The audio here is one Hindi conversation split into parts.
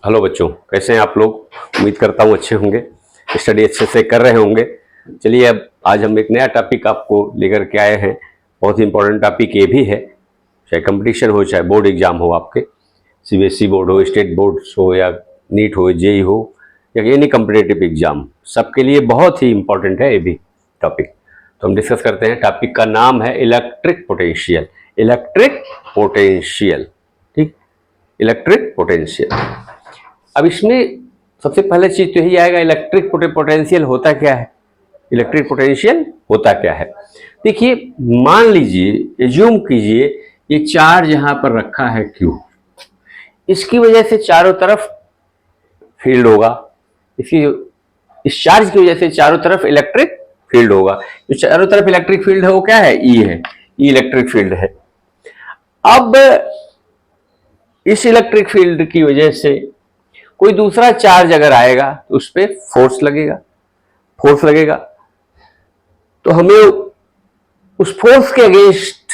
हेलो बच्चों, कैसे हैं आप लोग। उम्मीद करता हूँ अच्छे होंगे, स्टडी अच्छे से कर रहे होंगे। चलिए अब आज हम एक नया टॉपिक आपको लेकर के आए हैं। बहुत ही इंपॉर्टेंट टॉपिक ये भी है, चाहे कंपटीशन हो चाहे बोर्ड एग्जाम हो, आपके सीबीएसई बोर्ड हो, स्टेट बोर्ड हो या नीट हो, जेई हो या एनी कम्पिटेटिव एग्जाम, सबके लिए बहुत ही इंपॉर्टेंट है ये भी टॉपिक। तो हम डिस्कस करते हैं। टॉपिक का नाम है इलेक्ट्रिक पोटेंशियल। इलेक्ट्रिक पोटेंशियल, ठीक, इलेक्ट्रिक पोटेंशियल। अब इसमें सबसे पहले चीज तो यही आएगा, इलेक्ट्रिक पोटेंशियल होता क्या है। इलेक्ट्रिक पोटेंशियल होता क्या है, देखिए मान लीजिए, एज्यूम कीजिए ये चार्ज यहां पर रखा है Q, इसकी वजह से चारों तरफ फील्ड होगा। इस चार्ज की वजह से चारों तरफ इलेक्ट्रिक फील्ड होगा। जो चारों तरफ इलेक्ट्रिक फील्ड है वो क्या है, E है, E इलेक्ट्रिक फील्ड है। अब इस इलेक्ट्रिक फील्ड की वजह से कोई दूसरा चार्ज अगर आएगा तो उस पर फोर्स लगेगा। फोर्स लगेगा तो हमें उस फोर्स के अगेंस्ट,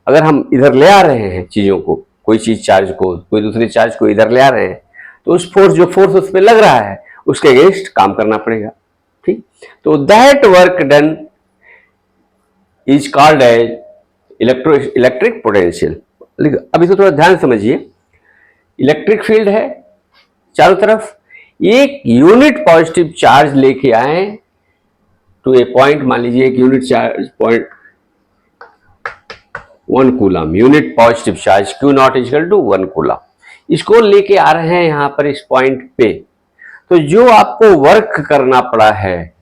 अगर हम इधर ले आ रहे हैं चीजों को, कोई चीज चार्ज को, कोई दूसरे चार्ज को इधर ले आ रहे हैं, तो उस फोर्स, जो फोर्स उस पर लग रहा है उसके अगेंस्ट काम करना पड़ेगा। ठीक, तो that work done is called as electric potential. अब इसको थोड़ा ध्यान समझिए। इलेक्ट्रिक फील्ड है चारों तरफ, एक यूनिट पॉजिटिव चार्ज लेके आए टू ए पॉइंट, मान लीजिए एक unit charge point 1 coulomb, unit positive charge Q naught equal to 1 coulomb, इसको लेके आ रहे हैं यहां पर इस पॉइंट पे। तो जो आपको वर्क करना पड़ा है,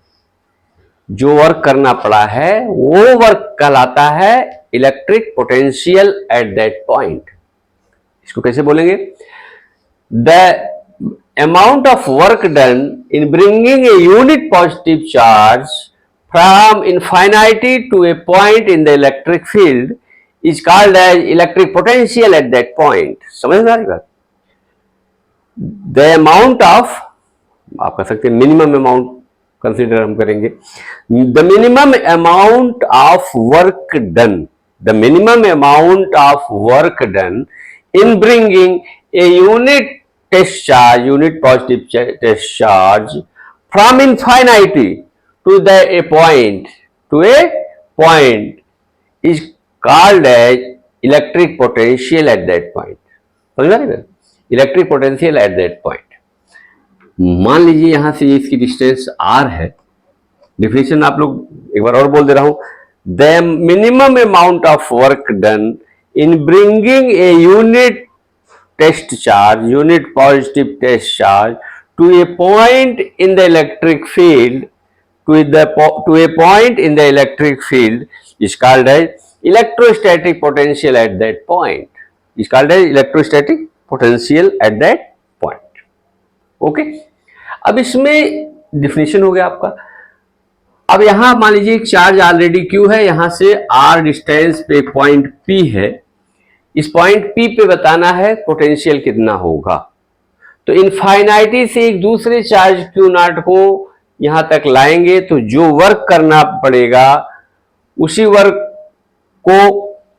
जो वर्क करना पड़ा है वो वर्क कहलाता है electric potential at that point. इसको कैसे बोलेंगे, the amount of work done in bringing a unit positive charge from infinity to a point in the electric field is called as electric potential at that point। समझ में आ रही बात। The amount of, आप कह सकते हैं मिनिमम अमाउंट कंसिडर हम करेंगे, the minimum amount of work done, the minimum amount of work done in bringing a unit test charge, unit positive test charge from infinity to a point is called as electric potential at that point। समझ रहे हैं, electric potential at that point. मान लीजिए यहां से इसकी डिस्टेंस R है। डिफिनेशन आप लोग एक बार और बोल दे रहा हूं, the minimum amount of work done in bringing a unit test charge, unit positive test charge to a point in the electric field, to a point in the electric field is called as electrostatic potential at that point, is called as electrostatic potential at that point। Okay, अब इसमें डिफिनेशन हो गया आपका। अब यहां मान लीजिए एक चार्ज ऑलरेडी Q है, यहां से R डिस्टेंस पे पॉइंट P है, इस पॉइंट P पे बताना है पोटेंशियल कितना होगा। तो इनफाइनाइटी से एक दूसरे चार्ज Q नॉट को यहां तक लाएंगे तो जो वर्क करना पड़ेगा उसी वर्क को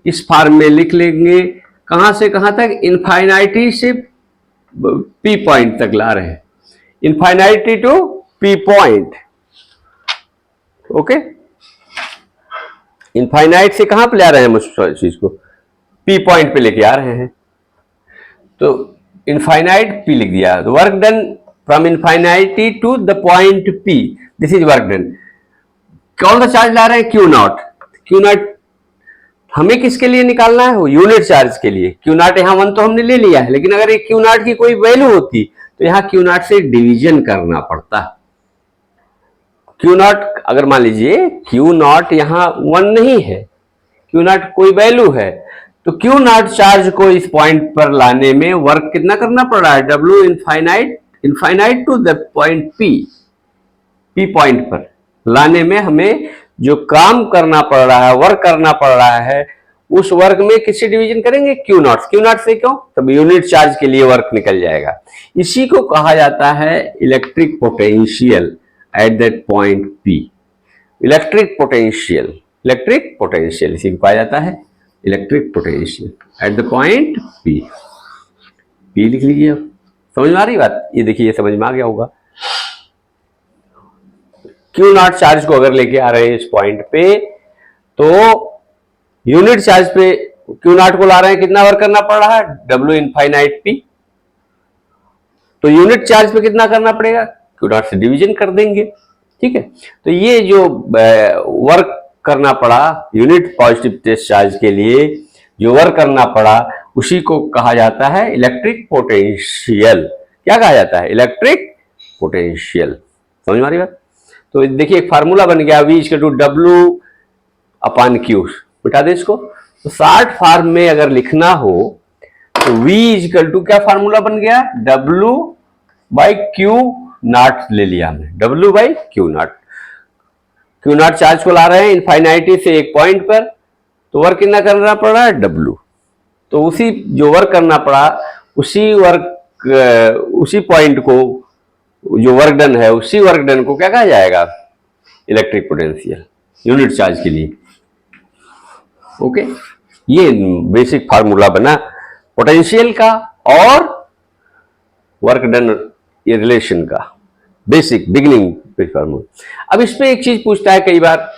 इस फॉर्म में लिख लेंगे। कहां से कहां तक, इनफाइनाइटी से P पॉइंट तक ला रहे हैं, infinity to P point. Okay, infinite से कहां पे ला रहे हैं हम उस चीज को, P पॉइंट पे लेके आ रहे हैं। तो इनफाइनाइट P लिख दिया, तो work done from infinity to the point P, this is work done. कौन सा चार्ज ला रहे हैं, Q नॉट। Q नॉट हमें किसके लिए निकालना है, वो यूनिट चार्ज के लिए। Q नॉट यहाँ 1 तो हमने ले लिया है, लेकिन अगर एक Q नॉट की कोई वैल्यू होती तो यहाँ Q नॉट से डिवीजन करना पड़ता। Q नॉट अगर मान लीजिए Q नॉट यहाँ 1 नहीं है, Q नॉट कोई वैल्यू है, तो Q नॉट चार्ज को इस पॉइंट पर लाने में वर्क कितना करना पड़ रहा है, W infinite to the point P point पर लाने में हमें जो काम करना पड़ रहा है, वर्क करना पड़ रहा है, उस वर्क में किससे डिवीजन करेंगे, Q नॉट से। क्यों, तब यूनिट चार्ज के लिए वर्क निकल जाएगा। इसी को कहा जाता है electric potential at that point P। Electric potential इसी को कहा जाता है electric potential at the point P। लिख लीजिए, समझ में आ रही बात? ये देखिए, ये समझ में आ गया होगा। क्यू नॉट चार्ज को अगर लेके आ रहे हैं इस पॉइंट पे, तो यूनिट चार्ज पे क्यू नॉट को ला रहे हैं, कितना वर्क करना पड़ रहा है? W infinite P. तो यूनिट चार्ज पे कितना करना पड़ेगा? क्यू नॉट से डिवीजन कर देंगे, ठीक है। तो ये जो वर्क करना पड़ा यूनिट पॉजिटिव टेस्ट चार्ज के लिए, जो वर्क करना पड़ा, उसी को कहा जाता है इलेक्ट्रिक पोटेंशियल। क्या कहा जाता है? Electric potential. समझ में आ रही बात? तो देखिए, एक फार्मूला बन गया, V equal to W upon Q. बिठा दे इसको। तो शॉर्ट फॉर्म में अगर लिखना हो तो V इक्वल टू क्या फार्मूला बन गया? W बाई क्यू नॉट ले लिया हमने, W by Q not. Q not charge को ला रहे हैं इनफाइनाइटी से एक पॉइंट पर, तो वर्क कितना करना पड़ रहा है? W। तो उसी जो वर्क करना पड़ा, उसी पॉइंट को, जो वर्क डन है, उसी वर्क डन को क्या कहा जाएगा? इलेक्ट्रिक पोटेंशियल, यूनिट चार्ज के लिए। ओके, ये बेसिक फार्मूला बना पोटेंशियल का और वर्क डन ये रिलेशन का, बेसिक बिगिनिंग फार्मूला। अब इस पे एक चीज पूछता है कई बार,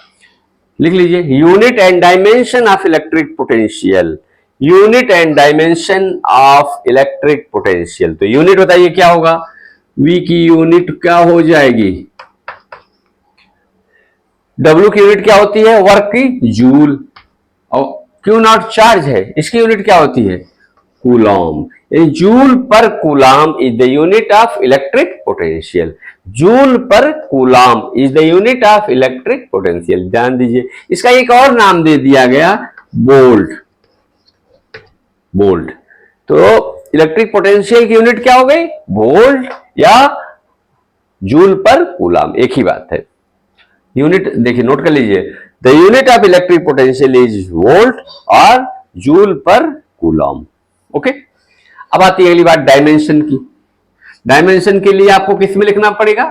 लिख लीजिए, unit and dimension of electric potential. Unit and dimension of electric potential. तो यूनिट बताइए क्या होगा? V की यूनिट क्या हो जाएगी? W की यूनिट क्या होती है? वर्क की, जूल। और क्यू नॉट चार्ज है, इसकी यूनिट क्या होती है? कूलॉम। जूल पर Coulomb is the unit of electric potential. Joule पर Coulomb is the unit of electric potential. ध्यान दीजिए, इसका एक और नाम दे दिया गया, वोल्ट। वोल्ट। तो इलेक्ट्रिक पोटेंशियल की यूनिट क्या हो गई? वोल्ट या जूल पर कूलॉम, एक ही बात है। यूनिट देखिए, नोट कर लीजिए, the unit of electric potential is volt और जूल पर कूलॉम। ओके, अब आती है अगली बात डायमेंशन की। डायमेंशन के लिए आपको किस में लिखना पड़ेगा?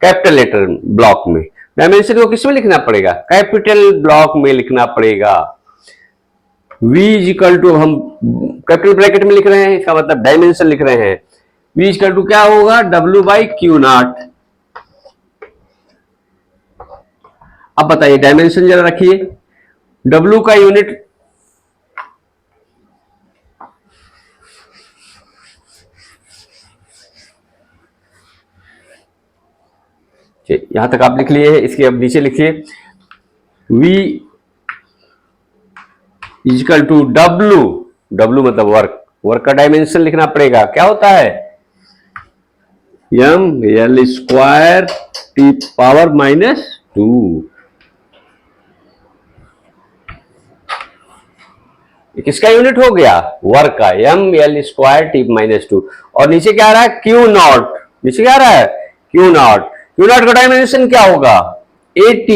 कैपिटल लेटर ब्लॉक में। डायमेंशन को किस में लिखना पड़ेगा? कैपिटल ब्लॉक में लिखना पड़ेगा। V इक्वल टू, हम कैपिटल ब्रैकेट में लिख रहे हैं, इसका मतलब डायमेंशन लिख रहे हैं। V इक्वल टू क्या होगा? W by Q not. अब बताइए, डायमेंशन जरा रखिए। W का यूनिट, यहां तक आप लिख लिए, इसके अब नीचे लिखिए, V equal to W। W मतलब वर्क। वर्क का डायमेंशन लिखना पड़ेगा, क्या होता है? ml square T power -2। किसका यूनिट हो गया? वर्क का, ml स्क्वायर टी -2। और नीचे क्या आ रहा है? Q not. नीचे क्या आ रहा है? Q not. क्यू नॉट का डायमेंशन क्या होगा? AT।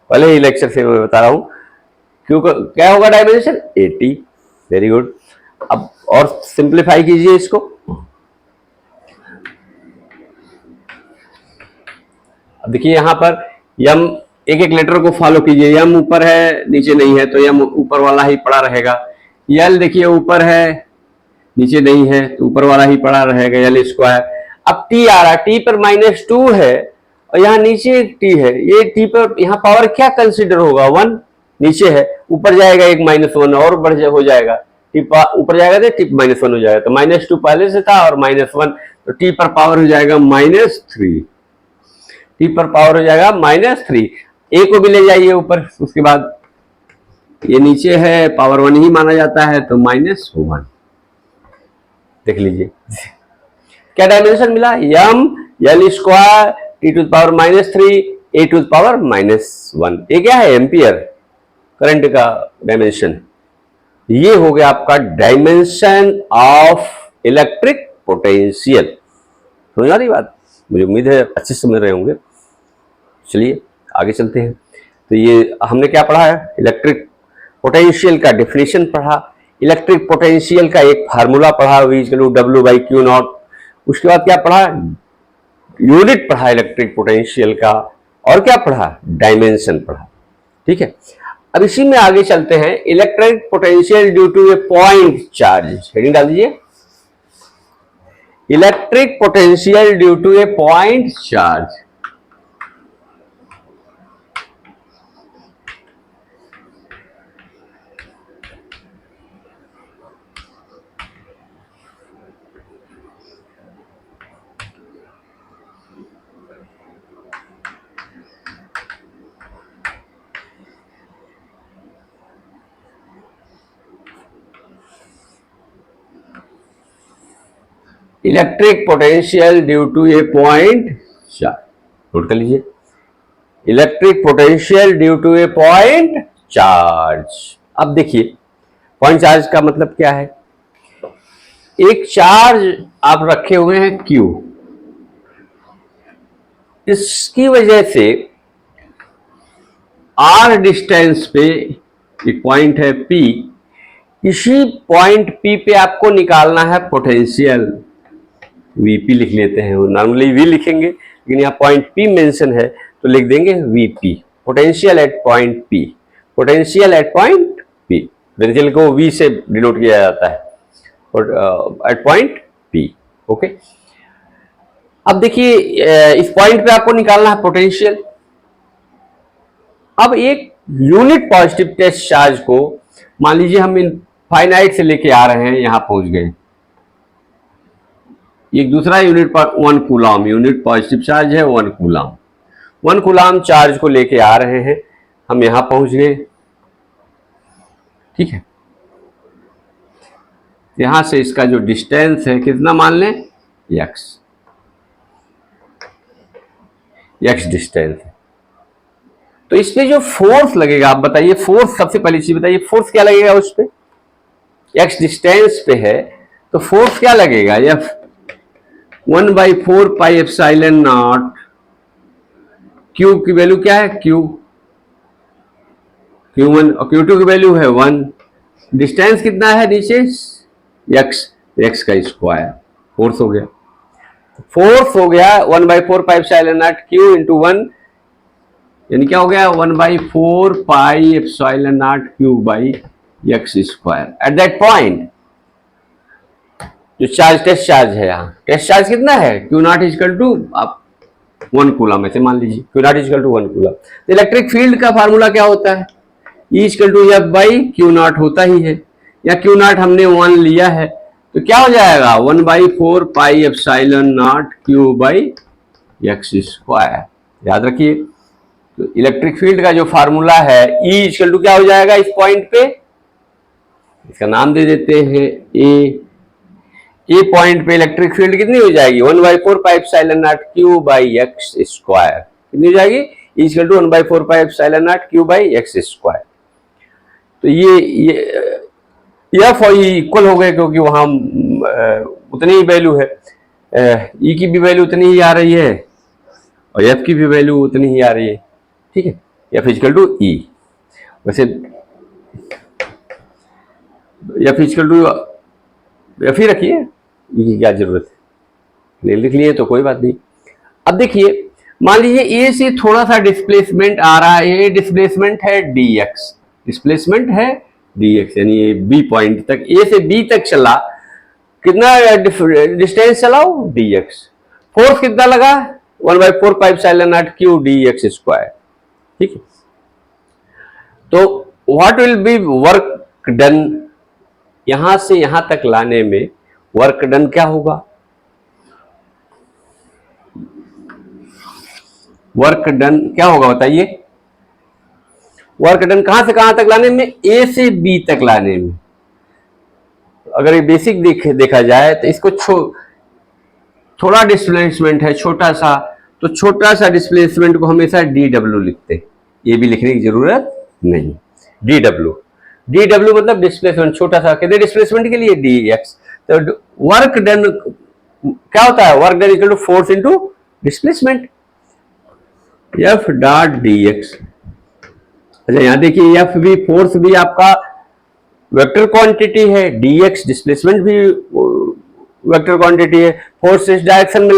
पहले ही लेक्चर से मैं बता रहा हूं, क्यू का क्या होगा डायमेंशन? 80। Very good. अब और सिंप्लीफाई कीजिए इसको। अब देखिए यहां पर यम, एक एक लेटर को फॉलो कीजिए। यम ऊपर है, नीचे नहीं है, तो यम ऊपर वाला ही पड़ा रहेगा। यल देखिए ऊपर है, नीचे नहीं है, तो ऊपर वाला ही पड़ा रहेगा, यल स्क्वायर। अब टी आ रहा, टी पर -2 है और यहाँ नीचे टी है। ये टी पर यहाँ पावर क्या कंसिडर होगा? 1 नीचे है, ऊपर जाएगा एक -1 और बढ़ हो जाएगा। टी ऊपर जाएगा तो टी -1 हो जाएगा, तो -2 पहले से था और -1, तो टी पर पावर हो जाएगा -3। टी पर पावर हो जाएगा -3। ए को भी ले जाइए ऊपर, उसके बाद ये नीचे है, पावर 1 ही माना जाता है, तो -1। देख लीजिए क्या डायमेंशन मिला? L square T to power -3 A to power -1। ये क्या है? एम्पियर करंट का डायमेंशन। ये हो गया आपका डायमेंशन ऑफ इलेक्ट्रिक पोटेंशियल। समझ आ रही बात? मुझे उम्मीद है अच्छे से समझ रहे होंगे। चलिए आगे चलते हैं। तो ये हमने क्या पढ़ा है? इलेक्ट्रिक पोटेंशियल का डेफिनेशन पढ़ा, इलेक्ट्रिक पोटेंशियल का एक फार्मूला पढ़ा, V equal to W by Q naught. उसके बाद क्या पढ़ा? यूनिट पढ़ा इलेक्ट्रिक पोटेंशियल का, और क्या पढ़ा? डायमेंशन पढ़ा। ठीक है, अब इसी में आगे चलते हैं, electric potential due to a point charge, heading डाल दीजिए, electric potential due to a point charge. Electric potential due to a point charge, note कर लीजिए, electric potential due to a point charge. अब देखिए पॉइंट चार्ज का मतलब क्या है, एक चार्ज आप रखे हुए हैं Q, इसकी वजह से R डिस्टेंस पे एक पॉइंट है P, इसी पॉइंट P पे आपको निकालना है पोटेंशियल, VP लिख लेते हैं, नॉर्मली V लिखेंगे लेकिन यहाँ पॉइंट P मेंशन है तो लिख देंगे VP, potential at point P, potential at point P, potential को V से डिनोट किया जाता है एट पॉइंट P। ओके, अब देखिए इस पॉइंट पे आपको निकालना है पोटेंशियल। अब एक यूनिट पॉजिटिव टेस्ट चार्ज को मान लीजिए हम इनफाइनाइट से लेके आ रहे हैं, यहां पहुंच गए, एक दूसरा यूनिट पर 1 कूलम, यूनिट पॉजिटिव चार्ज है 1 कूलम, 1 कूलम चार्ज को लेके आ रहे हैं, हम यहां पहुंच गए, ठीक है। यहां से इसका जो डिस्टेंस है कितना मान लें, x डिस्टेंस है। तो इस पे जो फोर्स लगेगा, आप बताइए फोर्स, सबसे पहली चीज बताइए फोर्स क्या लगेगा उस पे, x डिस्टेंस पे है तो फोर्स क्या लगेगा, F 1/4 pi epsilon naught, Q की वैल्यू क्या है, Q1 और Q2 की वैल्यू है 1, डिस्टेंस कितना है नीचे, x का स्क्वायर, फोर्स हो गया, 1/4 pi epsilon naught Q into 1, यानी क्या हो गया 1/4 pi epsilon naught Q by x square. At that point जो चार्ज, टेस्ट चार्ज है, यहाँ टेस्ट चार्ज कितना है, Q नॉट इजकल टू, आप 1 कूलम ऐसे मान लीजिए, Q naught equal to 1 coulomb. तो इलेक्ट्रिक फील्ड का फार्मूला क्या होता है, E equal to F by Q naught होता ही है, या Q नॉट हमने 1 लिया है तो क्या हो जाएगा 1/4 pi epsilon naught Q by x square, याद रखिए। तो इलेक्ट्रिक फील्ड का जो फार्मूला है E इजकल टू क्या हो जाएगा, इस पॉइंट पे इसका नाम दे देते हैं ए पॉइंट पे इलेक्ट्रिक फील्ड कितनी हो जाएगी 1/4 pi epsilon naught Q by x square, कितनी हो जाएगी, E equal to 1/4 pi epsilon naught Q by x square. तो ये F और E इक्वल हो गए क्योंकि वहां उतनी ही वैल्यू है, E की भी वैल्यू उतनी ही आ रही है और F की भी वैल्यू उतनी ही आ रही है, ठीक है, F इक्वल टू E। वैसे F इक्वल टू F ही रखिए, E की क्या जरूरत है, नहीं लिख लिए तो कोई बात नहीं। अब देखिए मान लीजिए A से थोड़ा सा डिस्प्लेसमेंट आ रहा है, ये डिस्प्लेसमेंट है dx, डिस्प्लेसमेंट है dx, यानी ये B पॉइंट तक, A से B तक चला, कितना डिस्टेंस चलाओ dx, फोर्स कितना लगा 1/4 pi epsilon naught Q dx square, ठीक है। तो what will be work done, यहां से यहां तक लाने में वर्क डन क्या होगा, वर्क डन क्या होगा बताइए, वर्क डन कहां से कहां तक लाने में, A से B तक लाने में। अगर ये बेसिक देखा जाए तो इसको थोड़ा डिस्प्लेसमेंट है छोटा सा, तो छोटा सा डिस्प्लेसमेंट को हमेशा dw लिखते हैं, ये भी लिखने की जरूरत नहीं, dw मतलब डिस्प्लेसमेंट छोटा सा, कितने डिस्प्लेसमेंट के लिए dx। तो वर्क डन क्या होता है, work done equal to force into displacement, F dot dx। अच्छा यहाँ देखिए F भी, फोर्स भी आपका वेक्टर क्वांटिटी है, dx डिस्प्लेसमेंट भी वेक्टर क्वांटिटी है, फोर्स इस डायरेक्शन में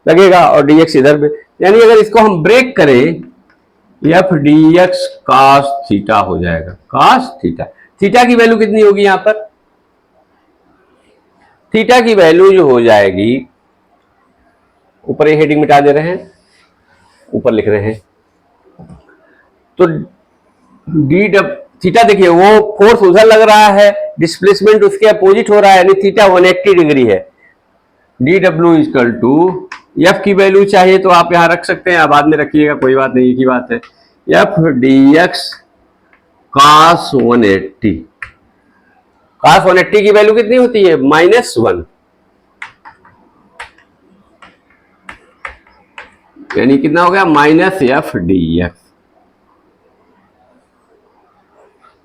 लगेगा और dx इधर पे, यानी अगर इसको हम ब्रेक करें, F D x cos theta हो जाएगा, कॉस थीटा। थीटा की वैल्यू कितनी होगी यहां पर? थीटा की वैल्यू जो हो जाएगी, ऊपर ये हेडिंग मिटा दे रहे हैं, ऊपर लिख रहे हैं तो डी डब थीटा देखिए, वो फोर्स उधर लग रहा है, डिस्प्लेसमेंट उसके अपोजिट हो रहा है, यानी थीटा 180 डिग्री है। D W equal to, F की वैल्यू चाहिए तो आप यहां रख सकते हैं, बाद में रखिएगा, कोई बात नहीं, एक ही बात है। F D x cos 180, cos 180 की वैल्यू कितनी होती है? -1, यानी कितना हो गया? Minus F D X.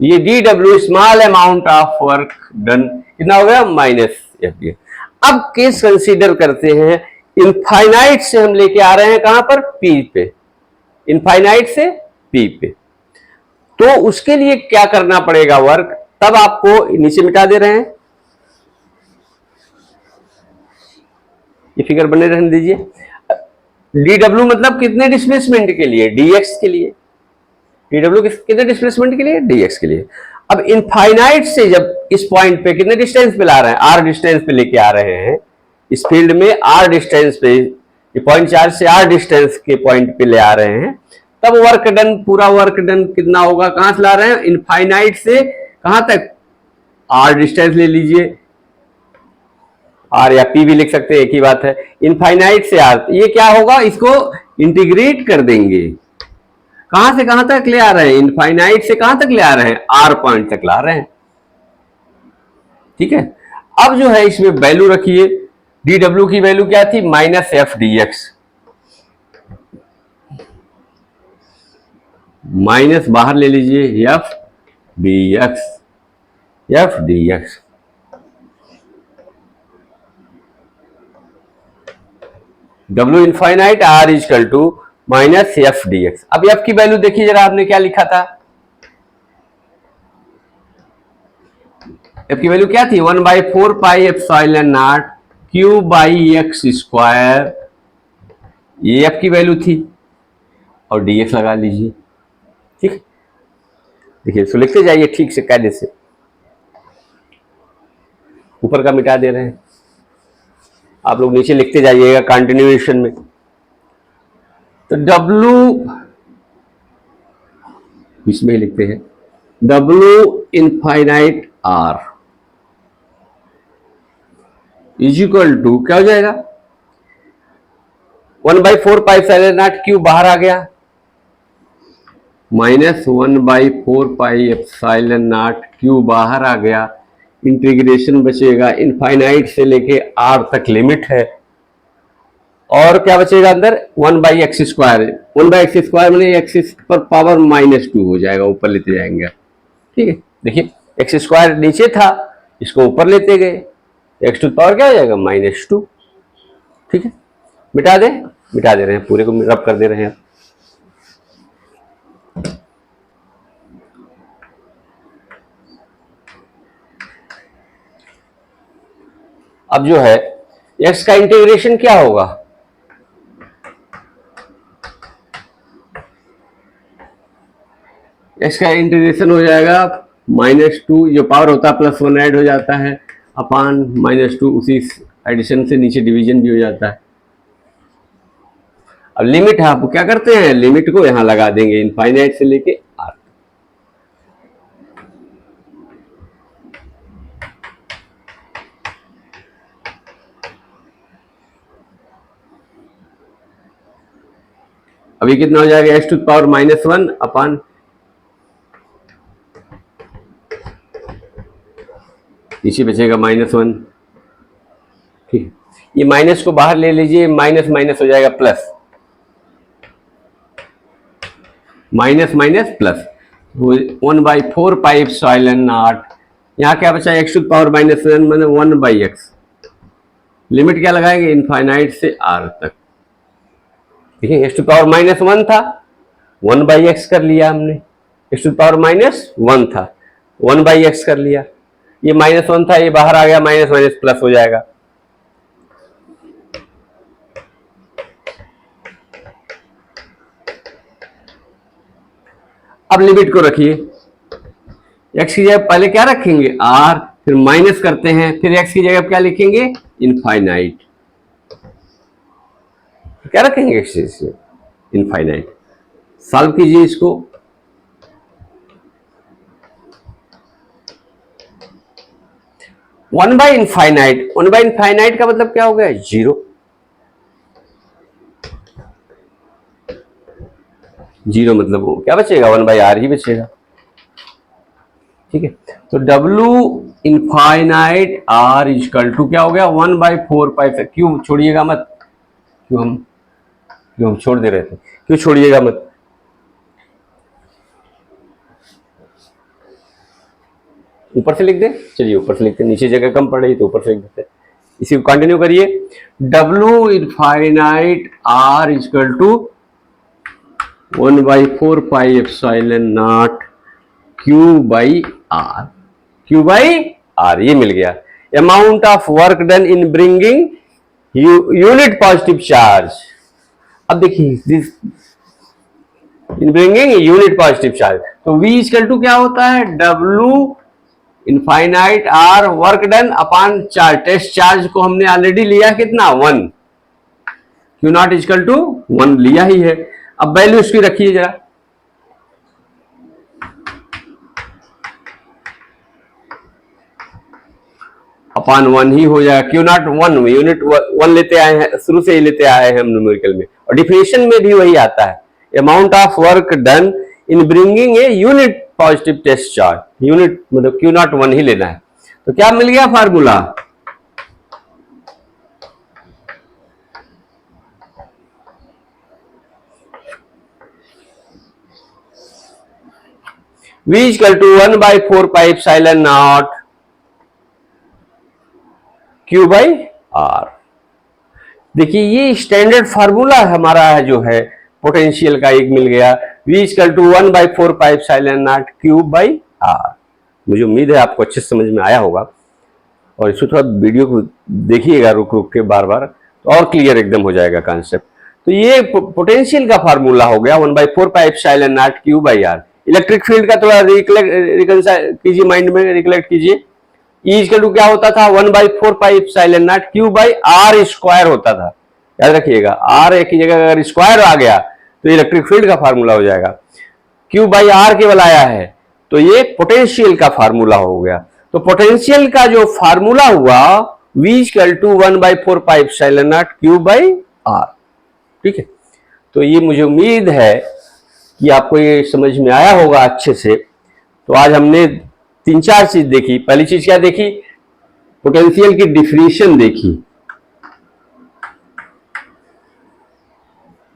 ये D W small amount of work done कितना हो गया? Minus F D. अब केस कंसीडर करते हैं, इनफाइनाइट से हम लेके आ रहे हैं कहां पर? पी पे, इनफाइनाइट से पी पे। तो उसके लिए क्या करना पड़ेगा वर्क? तब आपको नीचे मिटा दे रहे हैं, ये फिगर बने रहने दीजिए। डी डब्ल्यू मतलब कितने डिस्प्लेसमेंट के लिए? डीएक्स के लिए। डी डब्ल्यू कितने डिस्प्लेसमेंट के लिए? डीएक्स के लिए। अब इनफाइनाइट से जब इस पॉइंट पे कितने डिस्टेंस पे ला रहे हैं? आर डिस्टेंस पे लेके आ रहे हैं, इस फील्ड में आर डिस्टेंस पे, ये पॉइंट चार्ज से आर डिस्टेंस के पॉइंट पे ले आ रहे हैं, तब वर्क डन, पूरा वर्क डन कितना होगा? कहां से ला रहे हैं? इनफाइनाइट से कहां तक? आर डिस्टेंस ले लीजिए, आर या पी भी लिख सकते हैं, एक ही बात है। इनफाइनाइट से आर, ये क्या होगा? इसको इंटीग्रेट कर देंगे। कहां से कहां तक ले आ रहे हैं? इनफाइनाइट से कहां तक ले आ रहे हैं? आर पॉइंट तक ला रहे हैं, ठीक है। अब जो है इसमें वैल्यू रखिए, डी डब्ल्यू की वैल्यू क्या थी? Minus F D X, minus बाहर ले लीजिए, F D X, F D X. W infinite R equal to minus F D X. अब एफ की वैल्यू देखिए जरा, आपने क्या लिखा था? एफ की वैल्यू क्या थी? 1/4 pi epsilon not Q by x square, ये एफ की वैल्यू थी, और डी एक्स लगा लीजिए, ठीक। देखिए इसको लिखते जाइए ठीक से, कायदे से, ऊपर का मिटा दे रहे हैं, आप लोग नीचे लिखते जाइएगा कंटिन्यूएशन में। तो डब्लू इसमें ही लिखते हैं, W infinite R is equal to क्या हो जाएगा? 1/4 पाई एप्सिलॉन नॉट क्यू बाहर आ गया, minus 1/4 pi epsilon not Q बाहर आ गया, इंटीग्रेशन बचेगा, इनफाइनाइट से लेके आर तक लिमिट है, और क्या बचेगा अंदर? 1/x स्क्वायर, 1/x स्क्वायर मैंने एक्स पर पावर -2 हो जाएगा, ऊपर लेते जाएंगे, ठीक है। देखिए एक्स स्क्वायर नीचे था, इसको ऊपर लेते गए, एक्स टू पावर क्या हो जाएगा? -2, ठीक है। मिटा दे, मिटा दे रहे हैं, पूरे को रब कर दे रहे हैं। अब जो है x का इंटीग्रेशन क्या होगा? x का इंटीग्रेशन हो जाएगा -2, जो पावर होता है +1 ऐड हो जाता है अपान -2, उसी एडिशन से नीचे डिवीजन भी हो जाता है। अब लिमिट आप क्या करते हैं? लिमिट को यहां लगा देंगे, इनफाइनाइट से लेके आर। अभी कितना हो जाएगा? x टू पावर -1 अपान, नीचे बचेगा -1, ठीक है। ये माइनस को बाहर ले लीजिए, माइनस माइनस हो जाएगा plus, minus minus plus, 1/4 pi epsilon not, यहाँ क्या बचा? x टू पावर -1 मैंने 1/x, लिमिट क्या लगाएंगे? इनफाइनाइट से r तक, ठीक है। x टू पावर -1 था, 1/x कर लिया हमने, x टू पावर -1 था, 1/x कर लिया, ये -1 था, ये बाहर आ गया, माइनस माइनस प्लस हो जाएगा। अब लिमिट को रखिए, x की जगह पहले क्या रखेंगे r, फिर माइनस करते हैं, फिर x की जगह क्या लिखेंगे इनफाइनाइट, क्या रखेंगे x से इनफाइनाइट। सॉल्व कीजिए इसको, वन बाई इनफाइनाइट का मतलब क्या हो गया जीरो, जीरो मतलब वो क्या बचेगा वन बाई आर ही बचेगा। ठीक है, तो W infinite R equal to क्या हो गया वन बाई फोर पाई, क्यों छोड़िएगा मत, क्यों हम छोड़ दे रहे थे, क्यों छोड़िएगा मत, ऊपर से लिख दे, चलिए ऊपर से लिखते, नीचे जगह कम पड़ रही तो ऊपर से लिख देते, इसी को कंटिन्यू करिए। W infinite R equal to one by four pi epsilon naught Q by R, Q by R ये मिल गया। Amount of work done in bringing unit positive charge, अब देखिए this in bringing unit positive charge, तो V इक्वल टू क्या होता है W infinite R work done upon charge, test charge को हमने ऑलरेडी लिया कितना 1, Q नॉट इक्वल टू 1 लिया ही है। अब वैल्यू इसकी रखिए जरा, अपॉन 1 ही हो जाएगा, क्यू नॉट 1, यूनिट 1 लेते आए हैं, शुरू से ही लेते आए हैं हम न्यूमेरिकल में, और डिफिनेशन में भी वही आता है, amount of work done in bringing a unit positive test charge, unit मतलब क्यू नॉट 1 ही लेना है। तो क्या मिल गया formula, V equal to 1 by four pi epsilon naught Q by R। देखिए ये स्टैंडर्ड फार्मूला हमारा है जो है पोटेंशियल का, एक मिल गया V equal to 1 by four pi epsilon naught Q by R। मुझे उम्मीद है आपको अच्छे समझ में आया होगा, और इसको थोड़ा वीडियो को देखिएगा रुक रुक के बार बार, तो और क्लियर एकदम हो जाएगा कॉन्सेप्ट। तो ये पोटेंशियल का फार्मूला हो गया 1 by four pi epsilon naught Q by R। Electric field का थोड़ा रिकलेक्ट कीजिए, माइंड में रिकलेक्ट कीजिए, E इक्वल टू क्या होता था 1 by four pi epsilon naught Q by R square होता था, याद रखिएगा R एक ही जगह अगर स्क्वायर आ गया तो इलेक्ट्रिक फील्ड का फार्मूला हो जाएगा, Q बाई R केवल आया है तो ये पोटेंशियल का फार्मूला हो गया। तो पोटेंशियल का जो फार्मूला हुआ V equal to 1 by four pi epsilon naught Q by R। ठीक है, तो ये मुझे उम्मीद है कि आपको ये समझ में आया होगा अच्छे से। तो आज हमने तीन चार चीज देखी। पहली चीज क्या देखी, पोटेंशियल की डिफिनीशन देखी,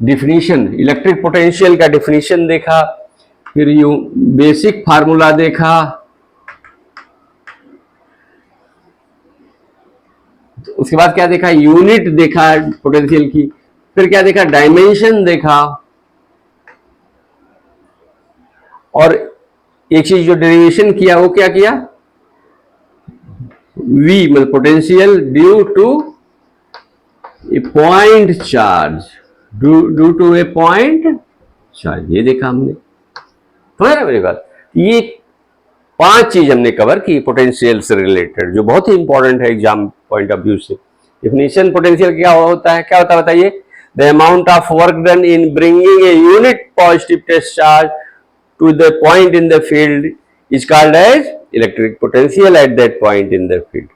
डिफिनीशन इलेक्ट्रिक पोटेंशियल का डिफिनीशन देखा, फिर यूं बेसिक फार्मूला देखा, उसके बाद क्या देखा यूनिट देखा पोटेंशियल की, फिर क्या देखा डायमेंशन देखा, और एक चीज जो डेरिवेशन किया वो क्या किया V मतलब potential due to a point charge, due to a point charge, ये देखा हमने। समझ रहे मेरी बात, ये पांच चीज हमने कवर की पोटेंशियल से रिलेटेड, जो बहुत ही इंपॉर्टेंट है एग्जाम पॉइंट ऑफ व्यू से। डिफिनेशन पोटेंशियल क्या होता है, क्या होता है बताइए, the amount of work done in bringing a unit positive test charge to the point in the field is called as electric potential at that point in the field.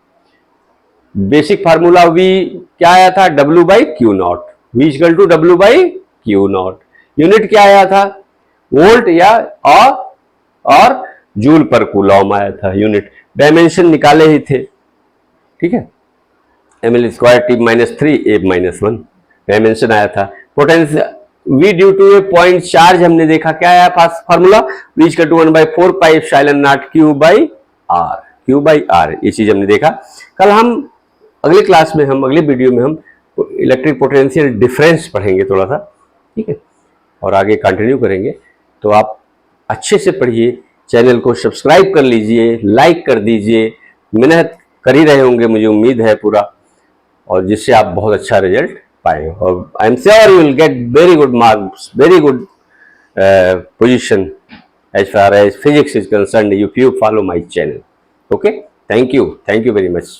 Basic formula V क्या आया था W by Q naught, V equal to W by Q naught. Unit क्या आया था वोल्ट या और जूल पर कूलॉम आया था यूनिट। डायमेंशन निकाले ही थे, ठीक है, ml square t minus 3 a minus 1 dimension आया था। Potential V due to a point charge हमने देखा, क्या आया formula V equal to 1 by four pi epsilon naught Q by R, ये चीज हमने देखा। कल हम अगले क्लास में हम अगले वीडियो में हम इलेक्ट्रिक पोटेंशियल डिफरेंस पढ़ेंगे थोड़ा सा, ठीक है, और आगे कंटिन्यू करेंगे। तो आप अच्छे से पढ़िए, चैनल को सब्सक्राइब कर लीजिए, लाइक कर दीजिए, मेहनत कर ही रहे होंगे मुझे उम्मीद है पूरा, और जिससे आप बहुत अच्छा रिजल्ट पाए, और I am sure you will get very good marks, very good position as far as physics is concerned if you follow my channel. Okay, thank you very much.